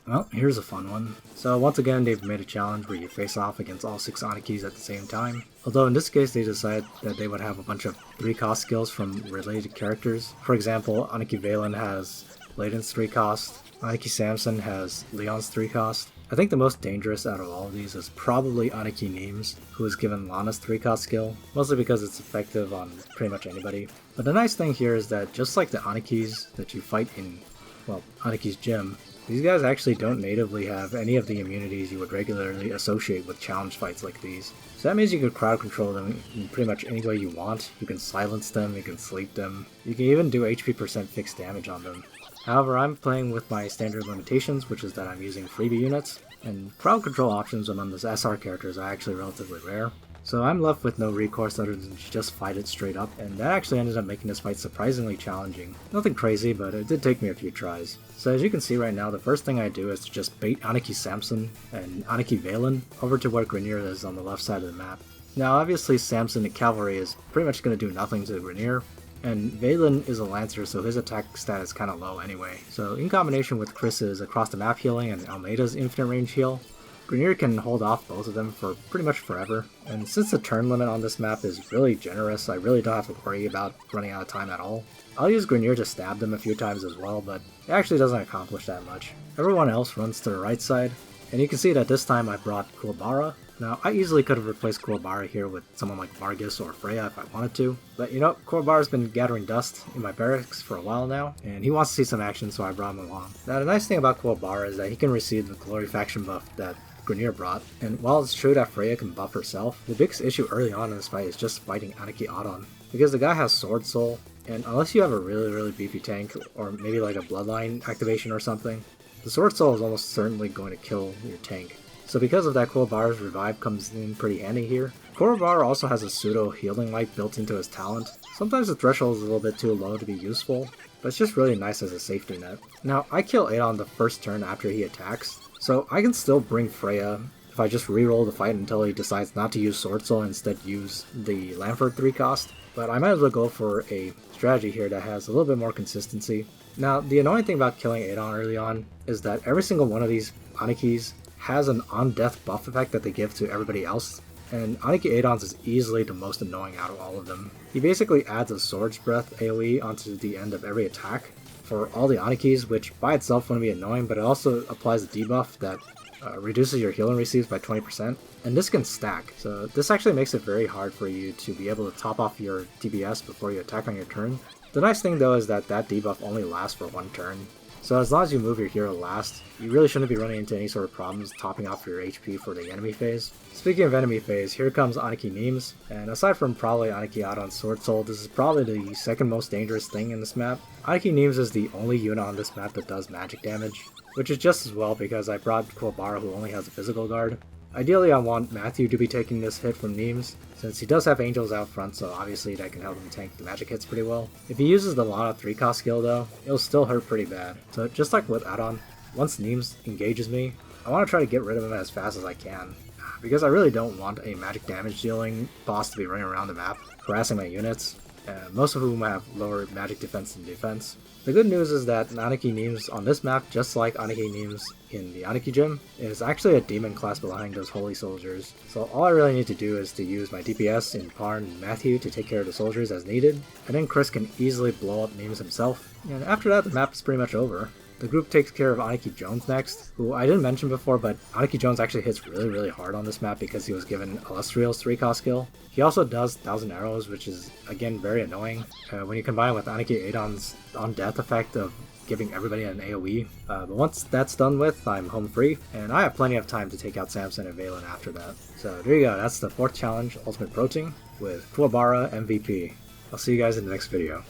Well, here's a fun one. So once again, they've made a challenge where you face off against all 6 Anikis at the same time. Although in this case, they decided that they would have a bunch of 3-cost skills from related characters. For example, Aniki Valen has Layden's 3-cost, Aniki Samson has Leon's 3-cost. I think the most dangerous out of all of these is probably Aniki Neems, who is given Lana's 3-cost skill, mostly because it's effective on pretty much anybody. But the nice thing here is that just like the Anikis that you fight in, well, Aniki's gym, these guys actually don't natively have any of the immunities you would regularly associate with challenge fights like these. So that means you can crowd control them in pretty much any way you want. You can silence them, you can sleep them, you can even do HP % fixed damage on them. However, I'm playing with my standard limitations, which is that I'm using freebie units, and crowd control options among the SR characters are actually relatively rare. So I'm left with no recourse other than to just fight it straight up, and that actually ended up making this fight surprisingly challenging. Nothing crazy, but it did take me a few tries. So as you can see right now, the first thing I do is to just bait Aniki Samson and Aniki Valen over to where Grineer is on the left side of the map. Now obviously Samson and Cavalry is pretty much going to do nothing to Grineer, and Valen is a Lancer, so his attack stat is kind of low anyway. So in combination with Chris's across the map healing and Almeida's infinite range heal, Grineer can hold off both of them for pretty much forever, and since the turn limit on this map is really generous, I really don't have to worry about running out of time at all. I'll use Grineer to stab them a few times as well, but it actually doesn't accomplish that much. Everyone else runs to the right side, and you can see that this time I brought Kuwabara. Now, I easily could have replaced Kuwabara here with someone like Vargas or Freya if I wanted to, but you know, Kuwabara's been gathering dust in my barracks for a while now, and he wants to see some action, so I brought him along. Now, the nice thing about Kuwabara is that he can receive the Glory Faction buff that Grineer brought, and while it's true that Freya can buff herself, the biggest issue early on in this fight is just fighting Aniki Adon, because the guy has Sword Soul, and unless you have a really beefy tank, or maybe like a Bloodline activation or something, the Sword Soul is almost certainly going to kill your tank. So because of that, Kuwabara's revive comes in pretty handy here. Kuwabara also has a pseudo healing light built into his talent. Sometimes the threshold is a little bit too low to be useful, but it's just really nice as a safety net. Now, I kill Adon the first turn after he attacks, so I can still bring Freya if I just reroll the fight until he decides not to use Sword Soul and instead use the Lanford 3-cost, but I might as well go for a strategy here that has a little bit more consistency. Now, the annoying thing about killing Adon early on is that every single one of these Anikis has an on-death buff effect that they give to everybody else, and Aniki Adon's is easily the most annoying out of all of them. He basically adds a Sword's Breath AoE onto the end of every attack for all the Anikis, which by itself wouldn't be annoying, but it also applies a debuff that reduces your healing receives by 20%, and this can stack, so this actually makes it very hard for you to be able to top off your DPS before you attack on your turn. The nice thing though is that that debuff only lasts for one turn, so as long as you move your hero last, you really shouldn't be running into any sort of problems topping off your HP for the enemy phase. Speaking of enemy phase, here comes Aniki Neems, and aside from probably Aniki Adon's Sword Soul, this is probably the second most dangerous thing in this map. Aniki Neems is the only unit on this map that does magic damage, which is just as well because I brought Kuwabara who only has a physical guard. Ideally I want Matthew to be taking this hit from Neems, since he does have angels out front, so obviously that can help him tank the magic hits pretty well. If he uses the Lana 3-cost skill though, it'll still hurt pretty bad. So just like with Adon, once Neems engages me, I want to try to get rid of him as fast as I can, because I really don't want a magic damage dealing boss to be running around the map, harassing my units, most of whom have lower magic defense than defense. The good news is that Aniki Neems on this map, just like Aniki Neems in the Aniki gym, is actually a demon class behind those holy soldiers. So all I really need to do is to use my DPS in Parn and Matthew to take care of the soldiers as needed, and then Chris can easily blow up Neems himself, and after that the map is pretty much over. The group takes care of Aniki Jones next, who I didn't mention before, but Aniki Jones actually hits really hard on this map because he was given Illustrial's 3-cost skill. He also does 1000 arrows, which is again very annoying when you combine it with Aniki Adon's on-death effect of giving everybody an AoE. But once that's done with, I'm home free, and I have plenty of time to take out Samson and Valen after that. So there you go, that's the 4th challenge, Ultimate Protein, with Kuwabara MVP. I'll see you guys in the next video.